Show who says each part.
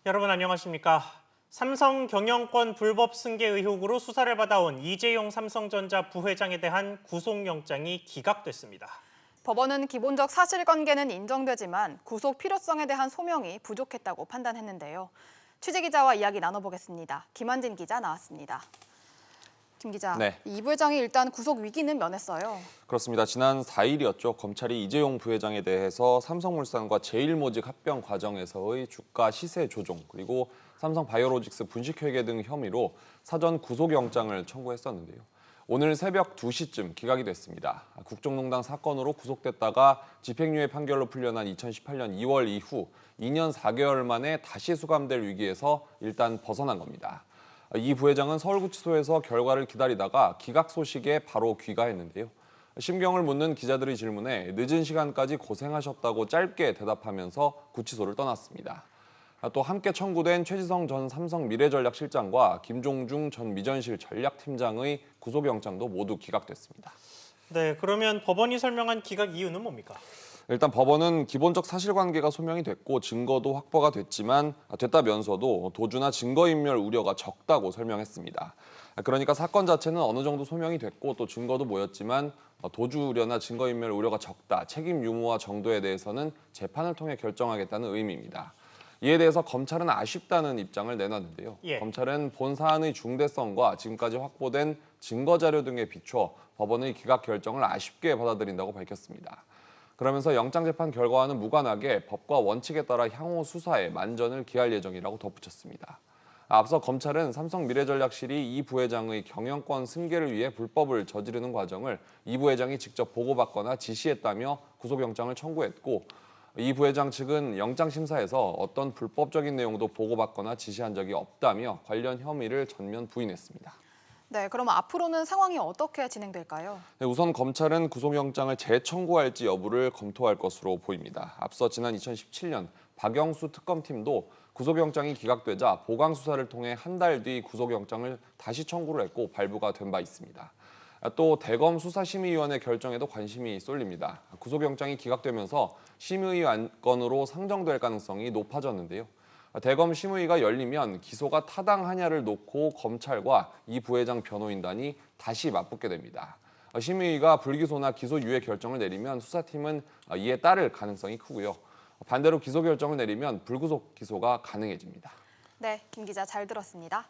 Speaker 1: 여러분 안녕하십니까? 삼성 경영권 불법 승계 의혹으로 수사를 받아온 이재용 삼성전자 부회장에 대한 구속영장이 기각됐습니다.
Speaker 2: 법원은 기본적 사실관계는 인정되지만 구속 필요성에 대한 소명이 부족했다고 판단했는데요. 취재기자와 이야기 나눠보겠습니다. 김한진 기자 나왔습니다. 김 기자,
Speaker 3: 네.
Speaker 2: 이 부회장이 일단 구속 위기는 면했어요.
Speaker 3: 그렇습니다. 지난 4일이었죠. 검찰이 이재용 부회장에 대해서 삼성물산과 제일모직 합병 과정에서의 주가 시세 조종 그리고 삼성바이오로직스 분식회계 등 혐의로 사전 구속영장을 청구했었는데요. 오늘 새벽 2시쯤 기각이 됐습니다. 국정농단 사건으로 구속됐다가 집행유예 판결로 풀려난 2018년 2월 이후 2년 4개월 만에 다시 수감될 위기에서 일단 벗어난 겁니다. 이 부회장은 서울구치소에서 결과를 기다리다가 기각 소식에 바로 귀가했는데요. 심경을 묻는 기자들의 질문에 늦은 시간까지 고생하셨다고 짧게 대답하면서 구치소를 떠났습니다. 또 함께 청구된 최지성 전 삼성 미래전략실장과 김종중 전 미전실 전략팀장의 구속영장도 모두 기각됐습니다.
Speaker 1: 네, 그러면 법원이 설명한 기각 이유는 뭡니까?
Speaker 3: 일단 법원은 기본적 사실관계가 소명이 됐고 증거도 확보가 됐다면서도 도주나 증거인멸 우려가 적다고 설명했습니다. 그러니까 사건 자체는 어느 정도 소명이 됐고 또 증거도 모였지만 도주 우려나 증거인멸 우려가 적다, 책임 유무와 정도에 대해서는 재판을 통해 결정하겠다는 의미입니다. 이에 대해서 검찰은 아쉽다는 입장을 내놨는데요. 검찰은 본 사안의 중대성과 지금까지 확보된 증거 자료 등에 비춰 법원의 기각 결정을 아쉽게 받아들인다고 밝혔습니다. 그러면서 영장재판 결과와는 무관하게 법과 원칙에 따라 향후 수사에 만전을 기할 예정이라고 덧붙였습니다. 앞서 검찰은 삼성미래전략실이 이 부회장의 경영권 승계를 위해 불법을 저지르는 과정을 이 부회장이 직접 보고받거나 지시했다며 구속영장을 청구했고 이 부회장 측은 영장심사에서 어떤 불법적인 내용도 보고받거나 지시한 적이 없다며 관련 혐의를 전면 부인했습니다.
Speaker 2: 네, 그럼 앞으로는 상황이 어떻게 진행될까요?
Speaker 3: 네, 우선 검찰은 구속영장을 재청구할지 여부를 검토할 것으로 보입니다. 앞서 지난 2017년 박영수 특검팀도 구속영장이 기각되자 보강수사를 통해 한 달 뒤 구속영장을 다시 청구를 했고 발부가 된 바 있습니다. 또 대검 수사심의위원회 결정에도 관심이 쏠립니다. 구속영장이 기각되면서 심의 안건으로 상정될 가능성이 높아졌는데요. 대검 심의가 열리면 기소가 타당하냐를 놓고 검찰과 이 부회장 변호인단이 다시 맞붙게 됩니다. 심의가 불기소나 기소 유예 결정을 내리면 수사팀은 이에 따를 가능성이 크고요. 반대로 기소 결정을 내리면 불구속 기소가 가능해집니다.
Speaker 2: 네, 김 기자 잘 들었습니다.